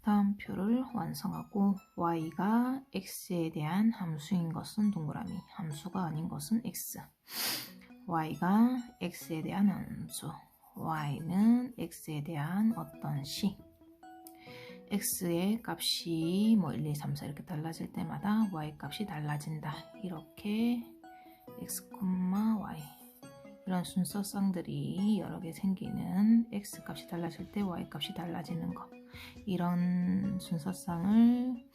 다음 표를 완성하고 y가 x에 대한 함수인 것은 동그라미, 함수가 아닌 것은 x. y가 x에 대한 함수, y는 x에 대한 어떤 식. x의 값이 뭐 1, 2, 3, 4 이렇게 달라질 때마다 y 값이 달라진다. 이렇게 x, y 이런 순서쌍들이 여러 개 생기는, x 값이 달라질 때 y 값이 달라지는 거, 이런 순서쌍을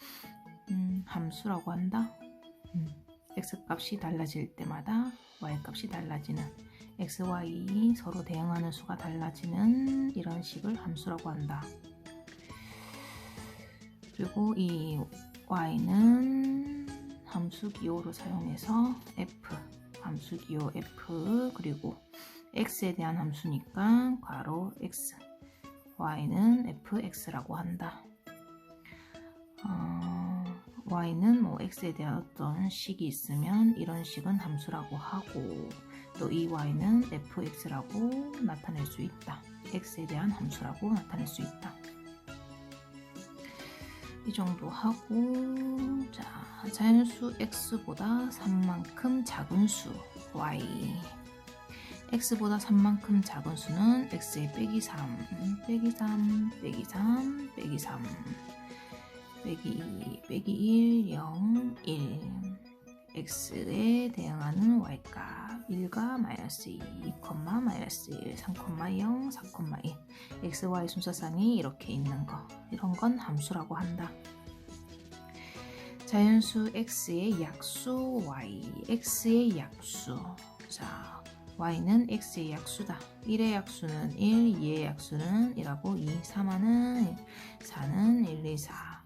함수라고 한다. x 값이 달라질 때마다 y 값이 달라지는, x, y 서로 대응하는 수가 달라지는 이런 식을 함수라고 한다. 그리고 이 y는 함수 기호를 사용해서 f, 함수 기호 f, 그리고 x에 대한 함수니까 괄호 x, y는 fx라고 한다. y는 뭐 x에 대한 어떤 식이 있으면 이런 식은 함수라고 하고, 또 이 y는 fx라고 나타낼 수 있다. x에 대한 함수라고 나타낼 수 있다. 이 정도 하고, 자, 자연수 x보다 3만큼 작은 수 y, x보다 3만큼 작은 수는 x의 빼기 3, 빼기 3, 빼기 3, 빼기 3, 빼기 2, 빼기 1, 0, 1. x에 대응하는 y값 1과 마이너스 2, 2, 마이너스 1, 3, 0, 4, 1. x, y 순서상이 이렇게 있는 거, 이런 건 함수라고 한다. 자연수 x의 약수 y, x의 약수. 자, y는 x의 약수다. 1의 약수는 1, 2의 약수는 1하고 2, 3하는 4는 1, 2, 4.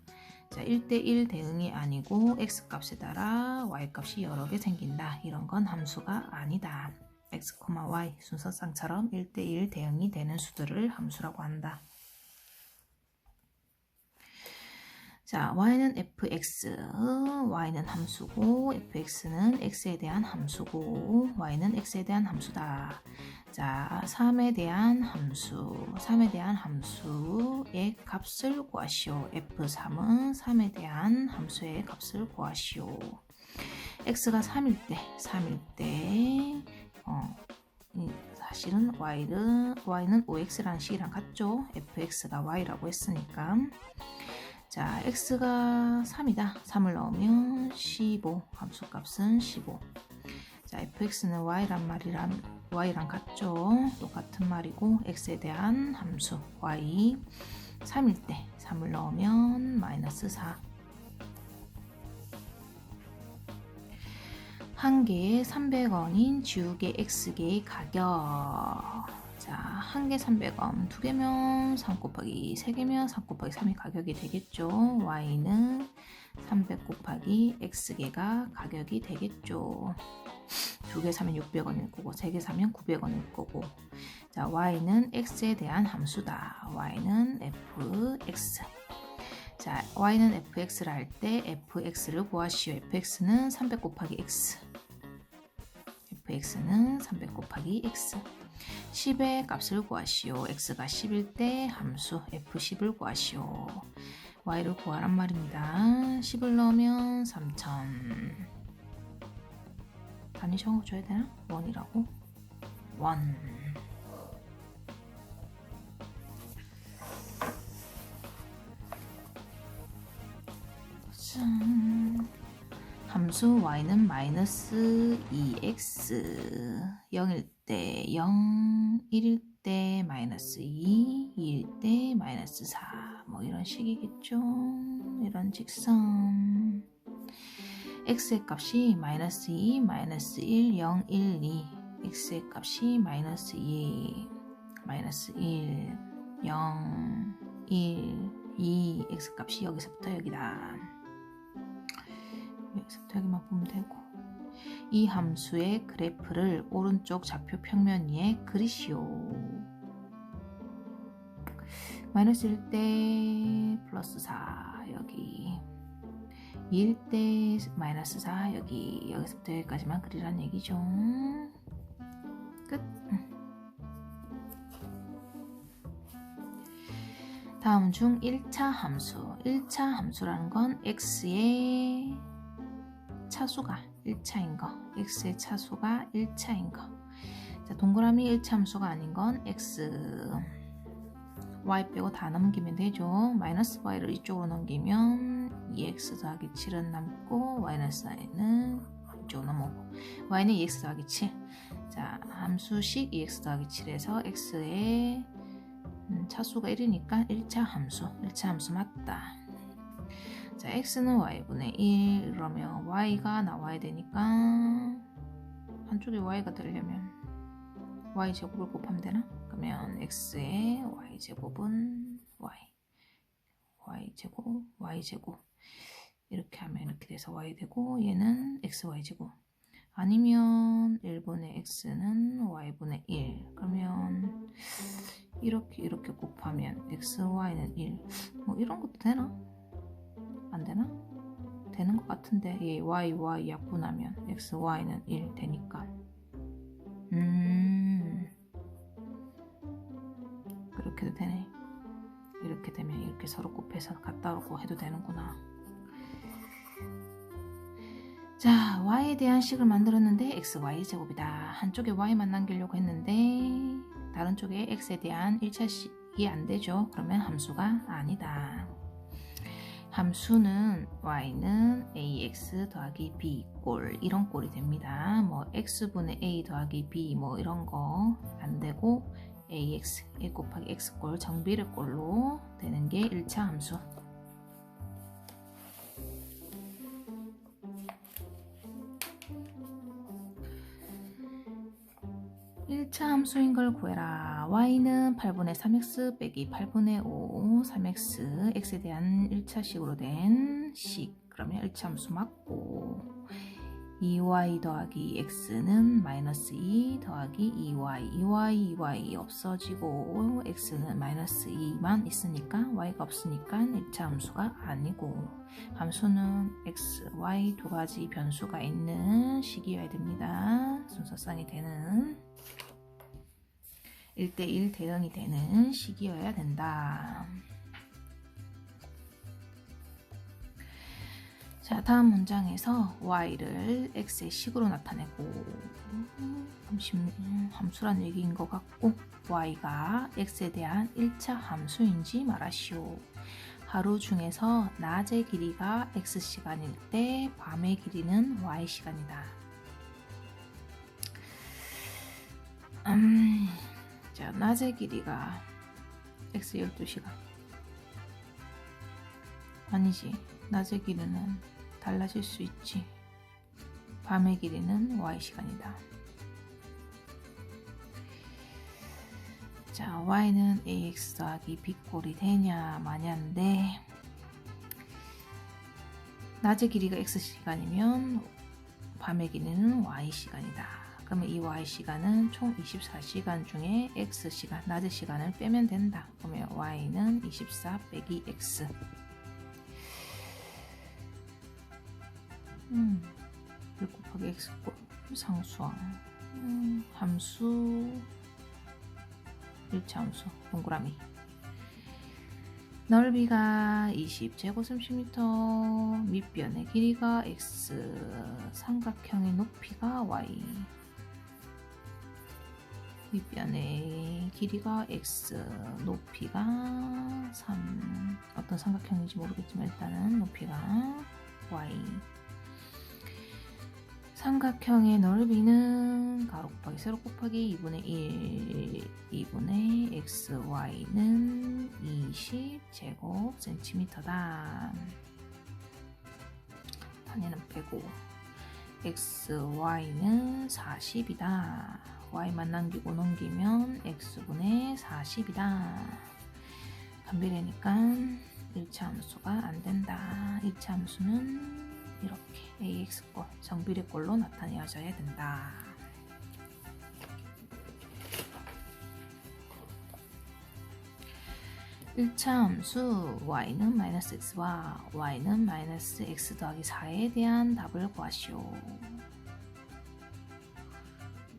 자, 1대1 대응이 아니고 x 값에 따라 y 값이 여러 개 생긴다. 이런 건 함수가 아니다. x, y 순서쌍처럼 1대1 대응이 되는 수들을 함수라고 한다. 자, y는 fx, y는 함수고 fx는 x에 대한 함수고 y는 x에 대한 함수다. 자, 3에 대한 함수, 3에 대한 함수의 값을 구하시오. f3은 3에 대한 함수의 값을 구하시오. x가 3일 때 사실은 y는 5x라는 식이랑 같죠. fx가 y라고 했으니까. 자, x가 3이다. 3을 넣으면 15, 함수값은 15. 자, fx는 y랑 같죠. 똑같은 말이고, x에 대한 함수 y 3일 때 3을 넣으면 마이너스 4. 한 개에 300원인 지우개 x개의 가격. 자, 한 개 300원, 두 개면 3 곱하기 3개면 3 곱하기 3이 가격이 되겠죠. y는 300 곱하기 x개가 가격이 되겠죠. 두 개 사면 600원일 거고, 세 개 사면 900원일 거고. 자, y는 x에 대한 함수다. y는 fx. 자, y는 fx를 할 때 fx를 구하시오. fx는 300 곱하기 x. fx는 300 곱하기 x. 10의 값을 구하시오. x가 10일 때 함수 f10을 구하시오. y를 구하란 말입니다. 10을 넣으면 3000. 단위 적어줘야 되나? 1이라고? 1. 함수 y는 마이너스 2x, 0일 때 0, 1일 때 마이너스 2, 2일 때 마이너스 4, 뭐 이런 식이겠죠. 이런 직선. x의 값이 마이너스 2, 마이너스 1, 0, 1, 2. x의 값이 마이너스 2, 마이너스 1, 0, 1, 2. x 값이 여기서부터 여기다. 여기서부터 여기만 보면 되고, 이 함수의 그래프를 오른쪽 좌표 평면 위에 그리시오. 마이너스 1 때 플러스 4 여기, 2일 때 마이너스 4 여기, 여기서부터 여기까지만 그리란 얘기죠. 끝. 다음 중 1차 함수. 1차 함수라는 건 x의 차수가 1차인 거. x의 차수가 1차인 거. 자, 동그라미 1차 함수가 아닌 건 x, y 빼고 다 넘기면 되죠. 마이너스 y를 이쪽으로 넘기면 2x 더하기 7은 남고 마이너스 y는 이쪽으로 넘어오고 y는 2x 더하기 7. 자, 함수식 2x 더하기 7에서 x의 차수가 1이니까 1차 함수. 1차 함수 맞다. 자, x는 y분의 1 그러면 y가 나와야 되니까 한쪽에 y가 되려면 y제곱을 곱하면 되나? 그러면 x의 y제곱은 y제곱 이렇게 하면 이렇게 돼서 y 되고 얘는 xy제곱. 아니면 1분의 x는 y분의 1 그러면 이렇게 곱하면 xy는 1. 뭐 이런 것도 되나? 안 되나? 되는 것 같은데 얘 y 약분하면 xy는 1 되니까 그렇게도 되네. 이렇게 되면 이렇게 서로 곱해서 갖다 오고 해도 되는구나. 자, y에 대한 식을 만들었는데 xy 제곱이다. 한쪽에 y만 남기려고 했는데 다른 쪽에 x에 대한 1차 식이 안 되죠. 그러면 함수가 아니다. 함수는 y는 ax 더하기 b 꼴 이런 꼴이 됩니다. 뭐 x분의 a 더하기 b 뭐 이런 거 안 되고 ax a 곱하기 x 꼴 정비례 꼴로 되는 게 1차 함수. 함수인 걸 구해라. y는 8분의 3x 빼기 8분의 5 3x x에 대한 1차식으로 된 식. 그러면 1차 함수 맞고 2y 더하기 x는 마이너스 2 더하기 2y 없어지고 x는 마이너스 2만 있으니까 y가 없으니까 1차 함수가 아니고 함수는 x, y 두 가지 변수가 있는 식이어야 됩니다. 순서쌍이 되는 1대1 대응이 되는 식이어야 된다. 자, 다음 문장에서 y를 x의 식으로 나타내고 함수란 얘기인 것 같고 y가 x에 대한 1차 함수인지 말하시오. 하루 중에서 낮의 길이가 x시간일 때 밤의 길이는 y시간이다. 자, 낮의 길이가 x 12시간 아니지. 낮의 길이는 달라질 수 있지. 밤의 길이는 y시간이다. 자, y는 ax 더하기 b꼴이 되냐 마냐인데 낮의 길이가 x시간이면 밤의 길이는 y시간이다. 그러면 이 y시간은 총 24시간 중에 x시간, 낮의 시간을 빼면 된다. 그러면 y는 24 빼기 x. 1 곱하기 x꼴 상수항. 함수 1차 함수 동그라미. 넓이가 20제곱cm, 밑변의 길이가 x, 삼각형의 높이가 y. 밑변의 길이가 x, 높이가 3. 어떤 삼각형인지 모르겠지만 일단은 높이가 y. 삼각형의 넓이는 가로 곱하기 세로 곱하기 2분의 1 2분의 xy는 20제곱cm다. 단위는 빼고 xy는 40이다. y만 남기고 넘기면 x분의 40이다. 반비례니까 1차 함수가 안된다. 2차 함수는 이렇게 ax꼴, 정비례꼴로 나타내어져야 된다. (1차) 함수 y는 마이너스 x와 y는 마이너스 x 더하기 4에 대한 답을 구하시오.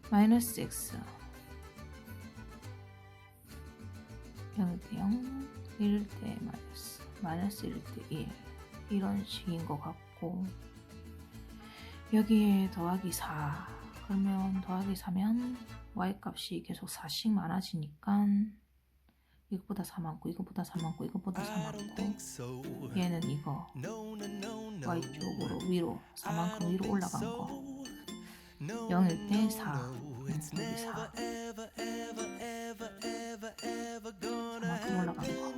마이너스 x 0이고요. 1일 때 마이너스 1일 때 1 이런 식인 것 같고 여기에 더하기 4 그러면 더하기 4면 y값이 계속 4씩 많아지니까 이것보다 4 많고 이것보다 4 많고 이것보다 4 많고 얘는 이거 y쪽으로 위로 4만큼 위로 올라간 거 0일 때 4 여기 4 4만큼 올라간 거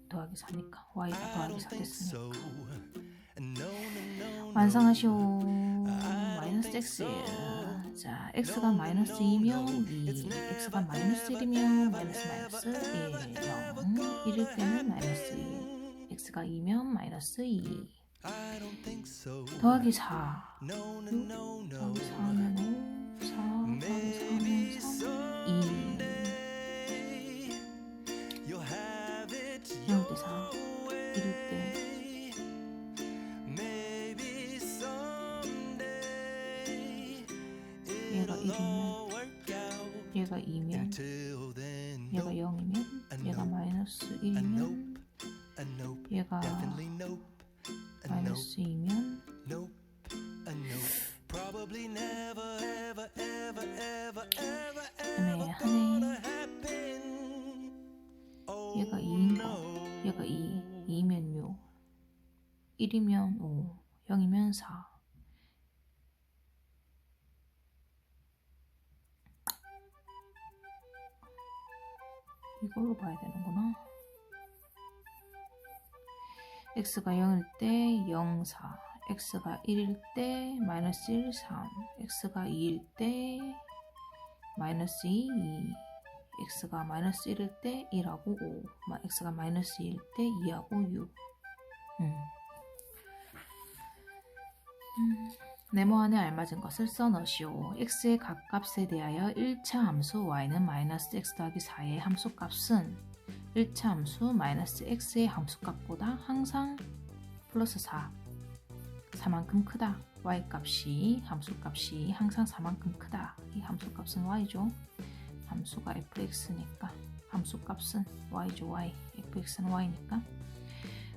더하기 4니까 y가 더하기 4 됐으니까 완성하시오. 마이너스 x예요. 자, x가 마이너스 2면 2 x가 마이너스 1이면 마이너스 1 0 1일 때는 마이너스 1 x가 2면 마이너스 2 더하기 4 6 더하기 4하면 5 4 더하기 4하면 3 2 0일 때 4 1일 때 얘가 1이면 얘가 2면 얘가 0이면 얘가 마이너스 1이면 얘가 마이너스 2면 애매하네. 얘가 2인거 얘가 2면 6 1이면 5 0이면 4 이걸로 봐야 되는구나. x가 0일 때 0, 4 x가 1일 때 마이너스 1, 3 x가 2일 때 마이너스 2, 2 x가 마이너스 1일 때 1하고 5 x가 마이너스 2일 때 2하고 6 네모 안에 알맞은 것을 써넣으시오. x의 각 값에 대하여 1차 함수 y는 마이너스 x 더하기 4의 함수값은 1차 함수 마이너스 x의 함수값보다 항상 플러스 4만큼 크다. y값이 함수값이 항상 4만큼 크다. 이 함수값은 y죠. 함수가 fx니까 함수값은 y죠. y fx는 y니까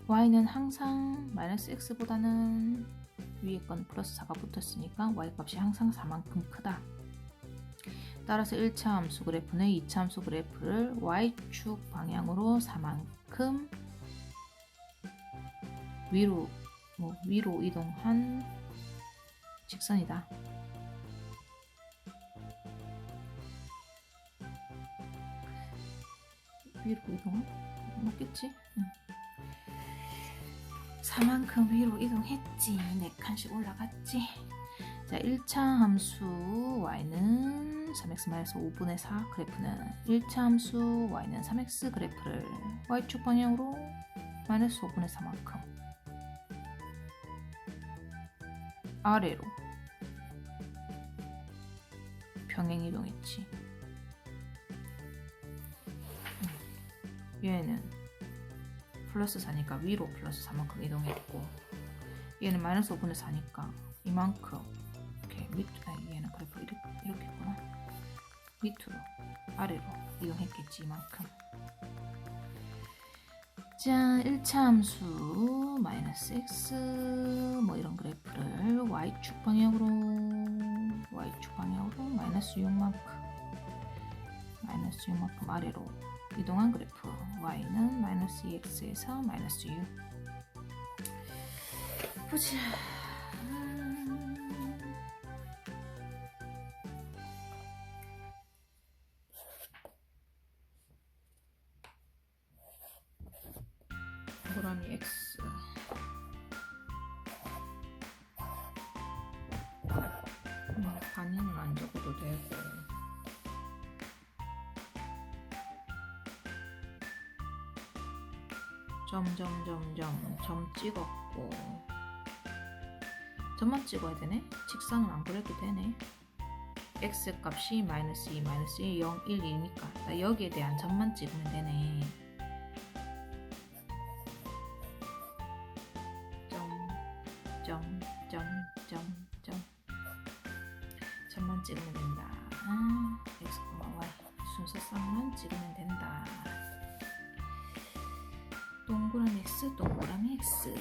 y는 항상 마이너스 x보다는 위에 건 플러스 4가 붙었으니까 y값이 항상 4만큼 크다. 따라서 1차 함수 그래프는 2차 함수 그래프를 y축 방향으로 4만큼 위로 이동한 직선이다. 위로 이동한? 맞겠지? 응. 4만큼 위로 이동했지. 4칸씩 올라갔지. 자, 1차 함수 y는 3x-5분의 4 그래프는 1차 함수 y는 3x 그래프를 y축 방향으로 마이너스 5분의 4만큼 아래로 평행 이동했지. 얘는 플러스 4니까 위로 플러스 4만큼 이동했고 얘는 마이너스 5분의 4니까 이만큼 이렇게 얘는 그래프 이렇게 했구나. 밑으로 아래로 이동했겠지. 이만큼. 자, 1차 함수 마이너스 x 뭐 이런 그래프를 y축 방향으로 마이너스 6만큼 아래로 이동한 그래프 y는 마이너스 2x에서 마이너스 6 보자. 고라니 x 반응은 안 적어도 되고 점 찍었고 점만 찍어야 되네. 직선은 안 그래도 되네. x 값이 마이너스 2, 마이너스 1, 0, 1, 2니까 여기에 대한 점만 찍으면 되네. 점만 찍으면 된다. x, y 순서쌍만 찍으면 된다. 동그라미 X, 동그라미 X.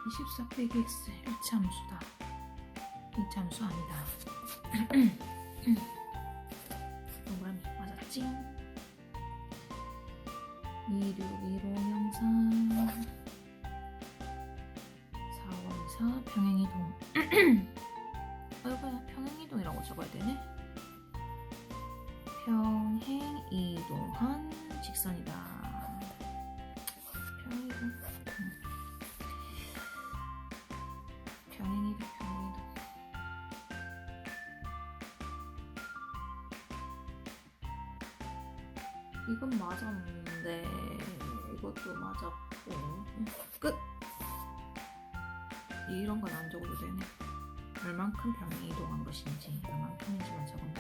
(24 빼기 X) 1차함수다. 2차함수 아니다. 동그라미 맞았지? 261호 영상 414 평행이동. 아이고야, 평행이동이라고 적어야 되네. 평행이동한 직선이다. 평행이동. 평행이동. 이건 맞았는데 이것도 맞았고 끝! 이런 건 안 적어도 되네. 얼만큼 평행 이동한 것인지 얼만큼인지만 적으면